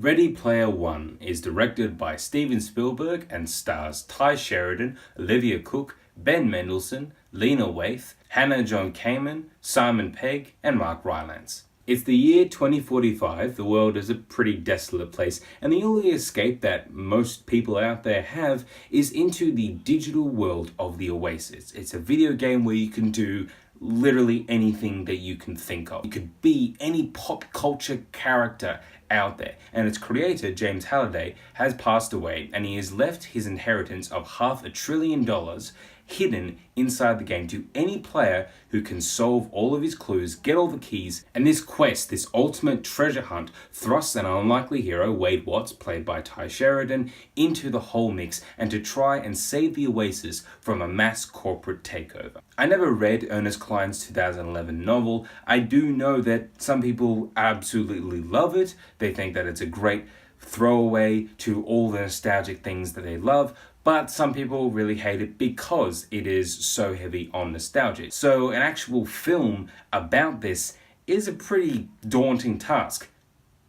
Ready Player One is directed by Steven Spielberg and stars Ty Sheridan, Olivia Cooke, Ben Mendelsohn, Lena Waithe, Hannah John Kamen, Simon Pegg, and Mark Rylance. It's the year 2045, the world is a pretty desolate place, and the only escape that most people out there have is into the digital world of the Oasis. It's a video game where you can do literally anything that you can think of. You could be any pop culture character out there. And its creator, James Halliday, has passed away, and he has left his inheritance of $500 billion hidden inside the game to any player who can solve all of his clues, get all the keys, and this quest, this ultimate treasure hunt, thrusts an unlikely hero, Wade Watts, played by Ty Sheridan, into the whole mix and to try and save the Oasis from a mass corporate takeover. I never read Ernest Cline's 2011 novel. I do know that some people absolutely love it. They think that it's a great throwaway to all the nostalgic things that they love, but some people really hate it because it is so heavy on nostalgia. So an actual film about this is a pretty daunting task.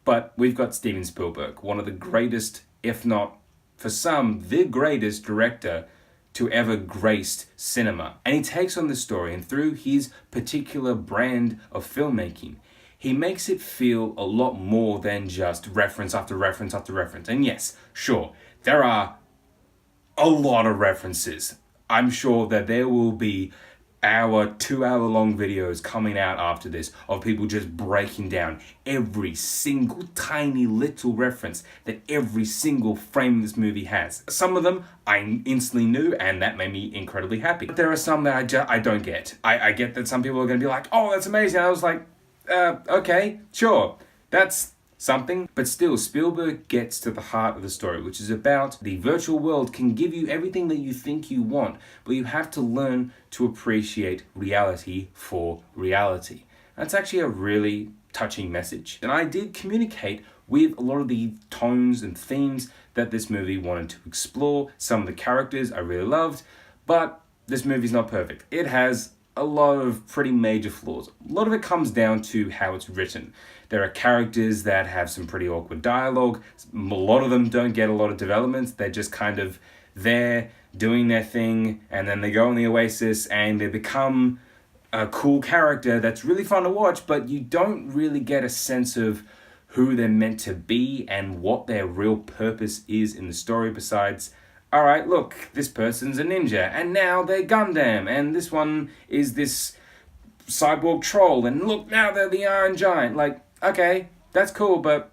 But we've got Steven Spielberg, one of the greatest, if not for some, the greatest director to ever graced cinema. And he takes on the story, and through his particular brand of filmmaking, he makes it feel a lot more than just reference after reference after reference. And yes, sure, there are a lot of references. I'm sure that there will be 2-hour long videos coming out after this of people just breaking down every single tiny little reference that every single frame of this movie has. Some of them I instantly knew, and that made me incredibly happy. But there are some that I don't get. I get that some people are going to be like, oh, that's amazing. I was like, okay, sure, that's something. But still, Spielberg gets to the heart of the story, which is about the virtual world can give you everything that you think you want, but you have to learn to appreciate reality for reality. That's actually a really touching message. And I did communicate with a lot of the tones and themes that this movie wanted to explore. Some of the characters I really loved, but this movie's not perfect. It has a lot of pretty major flaws. A lot of it comes down to how it's written. There are characters that have some pretty awkward dialogue. A lot of them don't get a lot of development. They're just kind of there doing their thing, and then they go on the Oasis and they become a cool character that's really fun to watch, but you don't really get a sense of who they're meant to be and what their real purpose is in the story besides, all right, look, this person's a ninja, and now they're Gundam, and this one is this cyborg troll, and look, now they're the Iron Giant. Like, okay, that's cool, but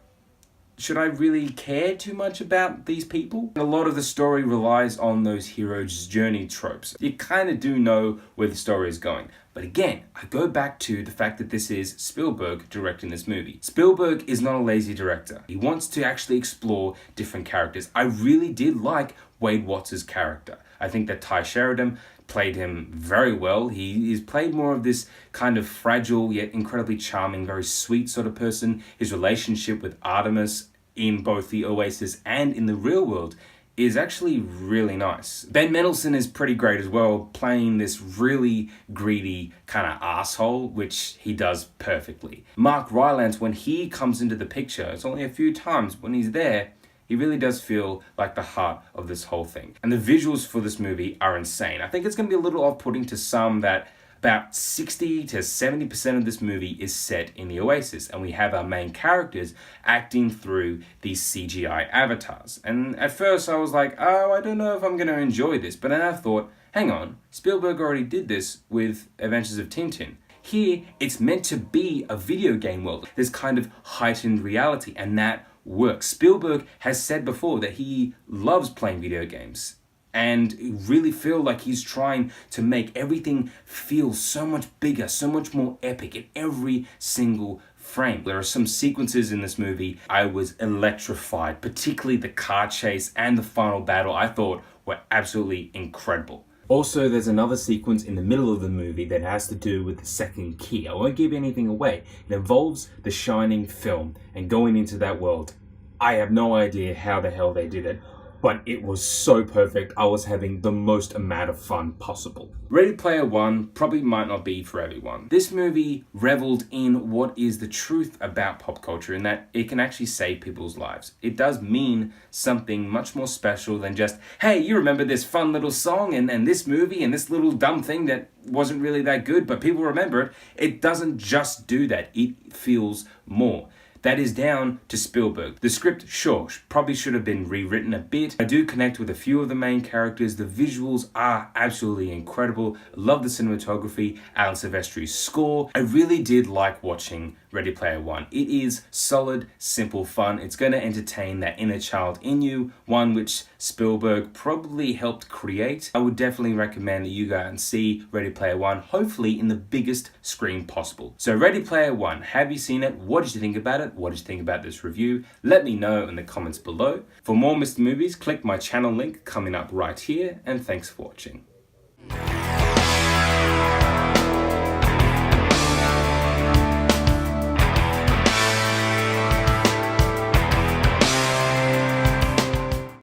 should I really care too much about these people? A lot of the story relies on those hero's journey tropes. You kind of do know where the story is going. But again, I go back to the fact that this is Spielberg directing this movie. Spielberg is not a lazy director. He wants to actually explore different characters. I really did like Wade Watts' character. I think that Ty Sheridan played him very well. He's played more of this kind of fragile yet incredibly charming, very sweet sort of person. His relationship with Artemis in both the Oasis and in the real world is actually really nice. Ben Mendelsohn is pretty great as well, playing this really greedy kind of asshole, which he does perfectly. Mark Rylance, when he comes into the picture, it's only a few times, when he's there, he really does feel like the heart of this whole thing. And the visuals for this movie are insane. I think it's going to be a little off-putting to some that about 60 to 70% of this movie is set in the Oasis, and we have our main characters acting through these CGI avatars. And at first I was like, oh, I don't know if I'm going to enjoy this. But then I thought, hang on, Spielberg already did this with Adventures of Tintin. Here, it's meant to be a video game world. There's kind of heightened reality, and that works. Spielberg has said before that he loves playing video games, and really feel like he's trying to make everything feel so much bigger, so much more epic in every single frame. There are some sequences in this movie I was electrified, particularly the car chase and the final battle I thought were absolutely incredible. Also, there's another sequence in the middle of the movie that has to do with the second key. I won't give anything away. It involves the Shining film and going into that world. I have no idea how the hell they did it. but it was so perfect. I was having the most amount of fun possible. Ready Player One probably might not be for everyone. This movie reveled in what is the truth about pop culture, in that it can actually save people's lives. It does mean something much more special than just, hey, you remember this fun little song and this movie and this little dumb thing that wasn't really that good, but people remember it. It doesn't just do that. It feels more. That is down to Spielberg. The script, sure, probably should have been rewritten a bit. I do connect with a few of the main characters. The visuals are absolutely incredible. Love the cinematography, Alan Silvestri's score. I really did like watching Ready Player One. It is solid, simple fun. It's going to entertain that inner child in you, one which Spielberg probably helped create. I would definitely recommend that you go and see Ready Player One, hopefully in the biggest screen possible. So Ready Player One, have you seen it? What did you think about it? What did you think about this review? Let me know in the comments below. For more Mr. Movies, click my channel link coming up right here, and thanks for watching.